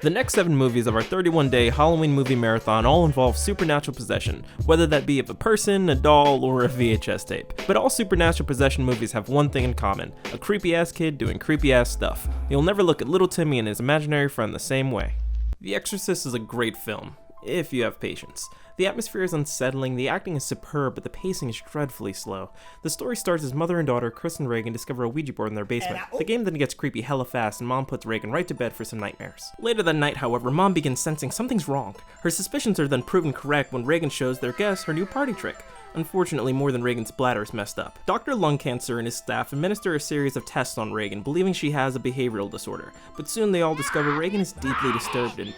The next 7 movies of our 31-day Halloween movie marathon all involve supernatural possession, whether that be of a person, a doll, or a VHS tape. But all supernatural possession movies have one thing in common: a creepy-ass kid doing creepy-ass stuff. You'll never look at little Timmy and his imaginary friend the same way. The Exorcist is a great film, if you have patience. The atmosphere is unsettling, the acting is superb, but the pacing is dreadfully slow. The story starts as mother and daughter, Chris and Reagan, discover a Ouija board in their basement. The game then gets creepy hella fast, and Mom puts Reagan right to bed for some nightmares. Later that night, however, Mom begins sensing something's wrong. Her suspicions are then proven correct when Reagan shows their guests her new party trick. Unfortunately, more than Reagan's bladder is messed up. Dr. Lung Cancer and his staff administer a series of tests on Reagan, believing she has a behavioral disorder. But soon they all discover Reagan is deeply disturbed and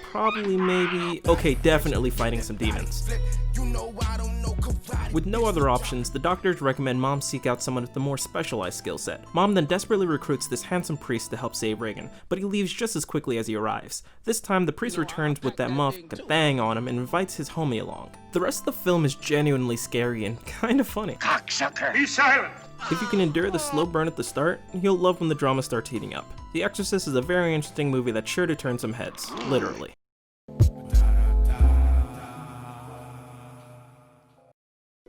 definitely fighting some demons. With no other options, the doctors recommend Mom seek out someone with a more specialized skill set. Mom then desperately recruits this handsome priest to help save Reagan, but he leaves just as quickly as he arrives. This time, the priest returns with that motherfucking thing on him and invites his homie along. The rest of the film is genuinely scary and kind of funny. Cocksucker! Be silent! If you can endure the slow burn at the start, you'll love when the drama starts heating up. The Exorcist is a very interesting movie that's sure to turn some heads, literally.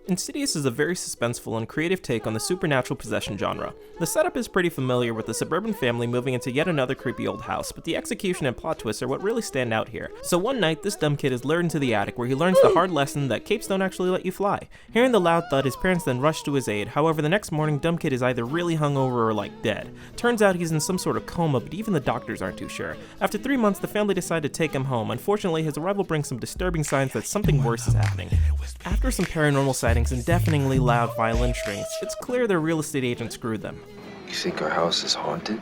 Insidious is a very suspenseful and creative take on the supernatural possession genre. The setup is pretty familiar with a suburban family moving into yet another creepy old house, but the execution and plot twists are what really stand out here. So one night, this dumb kid is lured into the attic where he learns the hard lesson that capes don't actually let you fly. Hearing the loud thud, his parents then rush to his aid. However, the next morning, dumb kid is either really hungover or like dead. Turns out he's in some sort of coma, but even the doctors aren't too sure. After 3 months, the family decide to take him home. Unfortunately, his arrival brings some disturbing signs that something worse is happening. After some paranormal sightings and deafeningly loud violin strings, it's clear their real estate agent screwed them. You think our house is haunted?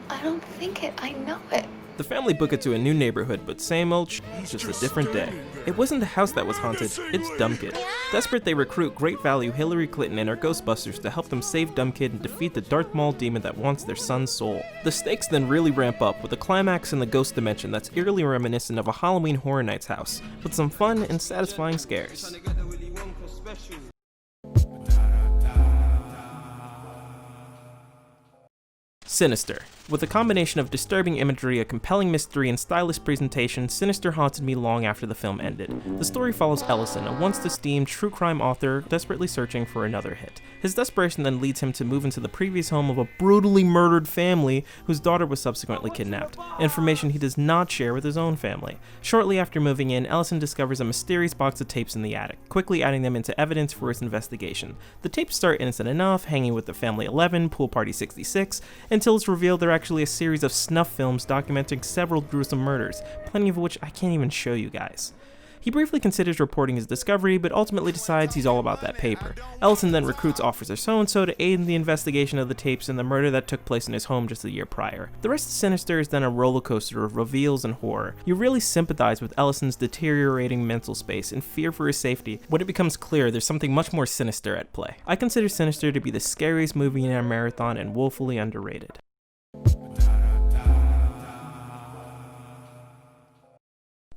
I don't think it, I know it. The family book it to a new neighborhood, but same old just a different day. It wasn't the house that was haunted, it's Dumb Kid. Desperate, they recruit great value Hillary Clinton and her Ghostbusters to help them save Dumb Kid and defeat the Darth Maul demon that wants their son's soul. The stakes then really ramp up with a climax in the ghost dimension that's eerily reminiscent of a Halloween Horror Nights house, with some fun and satisfying scares. Sinister. With a combination of disturbing imagery, a compelling mystery, and stylish presentation, Sinister haunted me long after the film ended. The story follows Ellison, a once-esteemed true crime author desperately searching for another hit. His desperation then leads him to move into the previous home of a brutally murdered family whose daughter was subsequently kidnapped, information he does not share with his own family. Shortly after moving in, Ellison discovers a mysterious box of tapes in the attic, quickly adding them into evidence for his investigation. The tapes start innocent enough, hanging with the Family 11, Pool Party 66, until it's revealed they're actually a series of snuff films documenting several gruesome murders, plenty of which I can't even show you guys. He briefly considers reporting his discovery, but ultimately decides he's all about that paper. Ellison then recruits Officer So-and-so to aid in the investigation of the tapes and the murder that took place in his home just a year prior. The rest of Sinister is then a roller coaster of reveals and horror. You really sympathize with Ellison's deteriorating mental space and fear for his safety when it becomes clear there's something much more sinister at play. I consider Sinister to be the scariest movie in our marathon and woefully underrated.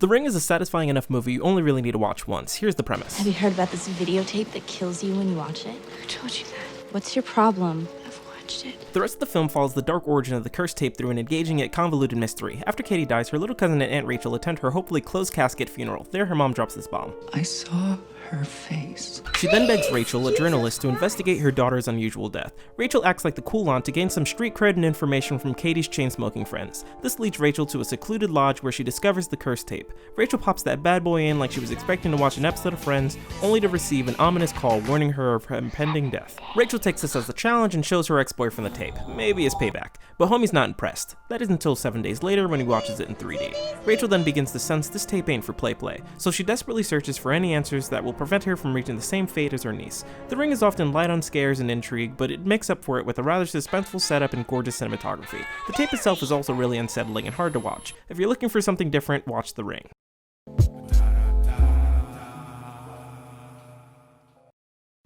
The Ring is a satisfying enough movie you only really need to watch once. Here's the premise. Have you heard about this videotape that kills you when you watch it? Who told you that? What's your problem? I've watched it. The rest of the film follows the dark origin of the cursed tape through an engaging yet convoluted mystery. After Katie dies, her little cousin and Aunt Rachel attend her hopefully closed casket funeral. There, her mom drops this bomb. I saw her face. She then begs Rachel, a journalist, to investigate her daughter's unusual death. Rachel acts like the cool aunt to gain some street cred and information from Katie's chain-smoking friends. This leads Rachel to a secluded lodge where she discovers the cursed tape. Rachel pops that bad boy in like she was expecting to watch an episode of Friends, only to receive an ominous call warning her of her impending death. Rachel takes this as a challenge and shows her ex-boyfriend the tape, maybe as payback, but homie's not impressed. That is until 7 days later when he watches it in 3D. Rachel then begins to sense this tape ain't for play, so she desperately searches for any answers that will prevent her from reaching the same fate as her niece. The Ring is often light on scares and intrigue, but it makes up for it with a rather suspenseful setup and gorgeous cinematography. The tape itself is also really unsettling and hard to watch. If you're looking for something different, watch The Ring.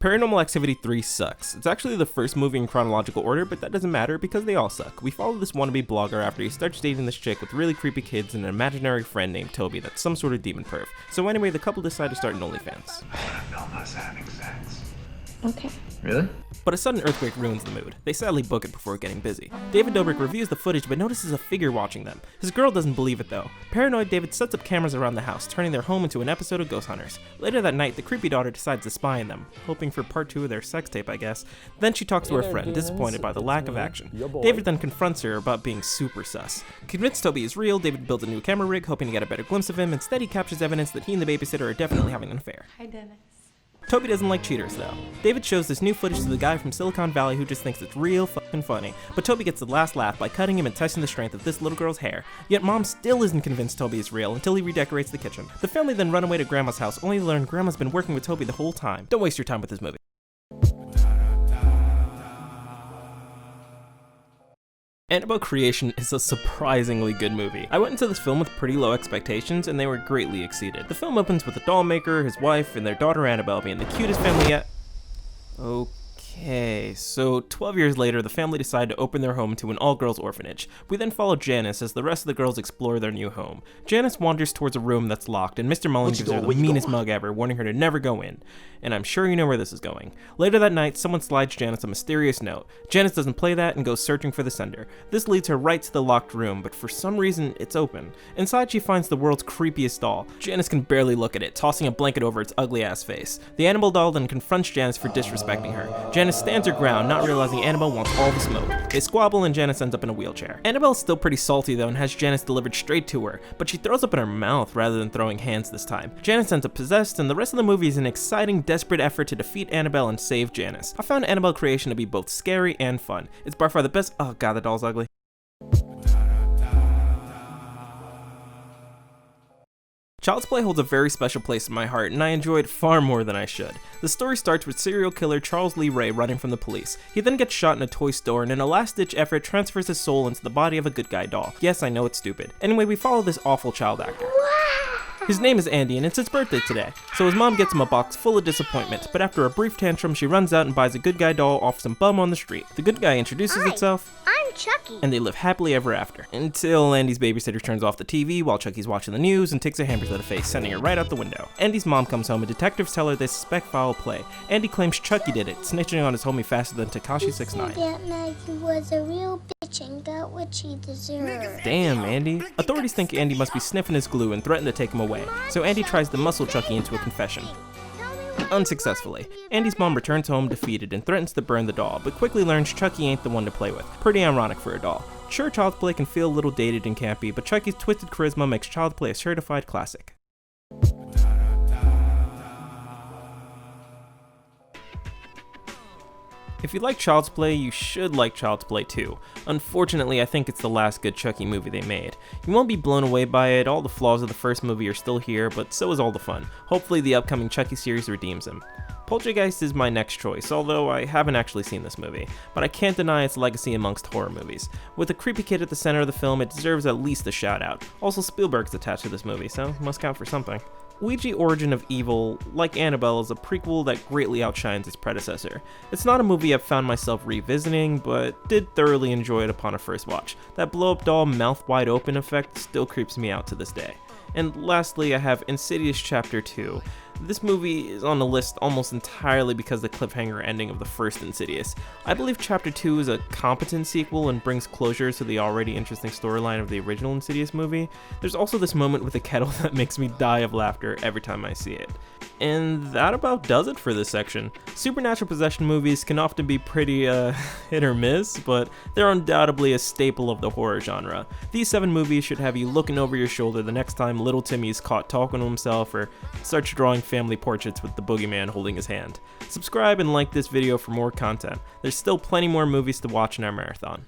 Paranormal Activity 3 sucks. It's actually the first movie in chronological order, but that doesn't matter because they all suck. We follow this wannabe blogger after he starts dating this chick with really creepy kids and an imaginary friend named Toby that's some sort of demon perv. So anyway, the couple decide to start an OnlyFans. Film us having sex. Okay. Really? But a sudden earthquake ruins the mood. They sadly book it before getting busy. David Dobrik reviews the footage but notices a figure watching them. His girl doesn't believe it though. Paranoid, David sets up cameras around the house, turning their home into an episode of Ghost Hunters. Later that night, the creepy daughter decides to spy on them, hoping for part 2 of their sex tape, I guess. Then she talks to her friend, disappointed by the lack of action. David then confronts her about being super sus. Convinced Toby is real, David builds a new camera rig, hoping to get a better glimpse of him. Instead, he captures evidence that he and the babysitter are definitely having an affair. Hi, Dennis. Toby doesn't like cheaters though. David shows this new footage to the guy from Silicon Valley who just thinks it's real fucking funny, but Toby gets the last laugh by cutting him and testing the strength of this little girl's hair. Yet mom still isn't convinced Toby is real until he redecorates the kitchen. The family then run away to grandma's house, only to learn grandma's been working with Toby the whole time. Don't waste your time with this movie. Annabelle Creation is a surprisingly good movie. I went into this film with pretty low expectations, and they were greatly exceeded. The film opens with a doll maker, his wife, and their daughter Annabelle being the cutest family yet. Okay, so 12 years later, the family decide to open their home to an all-girls orphanage. We then follow Janice as the rest of the girls explore their new home. Janice wanders towards a room that's locked, and Mr. Mullen gives her the meanest mug ever, warning her to never go in. And I'm sure you know where this is going. Later that night, someone slides Janice a mysterious note. Janice doesn't play that and goes searching for the sender. This leads her right to the locked room, but for some reason, it's open. Inside, she finds the world's creepiest doll. Janice can barely look at it, tossing a blanket over its ugly-ass face. The Annabelle doll then confronts Janice for disrespecting her. Janice stands her ground, not realizing Annabelle wants all the smoke. They squabble and Janice ends up in a wheelchair. Annabelle's still pretty salty though and has Janice delivered straight to her, but she throws up in her mouth rather than throwing hands this time. Janice ends up possessed, and the rest of the movie is an exciting, desperate effort to defeat Annabelle and save Janice. I found Annabelle Creation to be both scary and fun. It's by far the best— oh god, the doll's ugly. Child's Play holds a very special place in my heart, and I enjoy it far more than I should. The story starts with serial killer Charles Lee Ray running from the police. He then gets shot in a toy store and in a last-ditch effort transfers his soul into the body of a good guy doll. Yes, I know it's stupid. Anyway, we follow this awful child actor. His name is Andy, and it's his birthday today, so his mom gets him a box full of disappointment, but after a brief tantrum, she runs out and buys a good guy doll off some bum on the street. The good guy introduces itself, I'm Chucky. and they live happily ever after. Until Andy's babysitter turns off the TV while Chucky's watching the news and takes a hammer to the face, sending her right out the window. Andy's mom comes home and detectives tell her they suspect foul play. Andy claims Chucky did it, snitching on his homie faster than Tekashi 6ix9ine. That Maggie was a real bitch and got what she deserved. Damn, Andy. Authorities think Andy must be sniffing his glue and threaten to take him away, so Andy tries to muscle Chucky into a confession. Unsuccessfully. Andy's mom returns home defeated and threatens to burn the doll, but quickly learns Chucky ain't the one to play with. Pretty ironic for a doll. Sure, Child's Play can feel a little dated and campy, but Chucky's twisted charisma makes Child's Play a certified classic. If you like Child's Play, you should like Child's Play 2. Unfortunately, I think it's the last good Chucky movie they made. You won't be blown away by it, all the flaws of the first movie are still here, but so is all the fun. Hopefully the upcoming Chucky series redeems him. Poltergeist is my next choice, although I haven't actually seen this movie, but I can't deny its legacy amongst horror movies. With a creepy kid at the center of the film, it deserves at least a shout out. Also, Spielberg's attached to this movie, so must count for something. Ouija Origin of Evil, like Annabelle, is a prequel that greatly outshines its predecessor. It's not a movie I've found myself revisiting, but did thoroughly enjoy it upon a first watch. That blow-up doll mouth wide open effect still creeps me out to this day. And lastly, I have Insidious Chapter 2. This movie is on the list almost entirely because of the cliffhanger ending of the first Insidious. I believe Chapter 2 is a competent sequel and brings closure to the already interesting storyline of the original Insidious movie. There's also this moment with the kettle that makes me die of laughter every time I see it. And that about does it for this section. Supernatural possession movies can often be pretty hit or miss, but they're undoubtedly a staple of the horror genre. These 7 movies should have you looking over your shoulder the next time little Timmy is caught talking to himself or starts drawing family portraits with the boogeyman holding his hand. Subscribe and like this video for more content. There's still plenty more movies to watch in our marathon.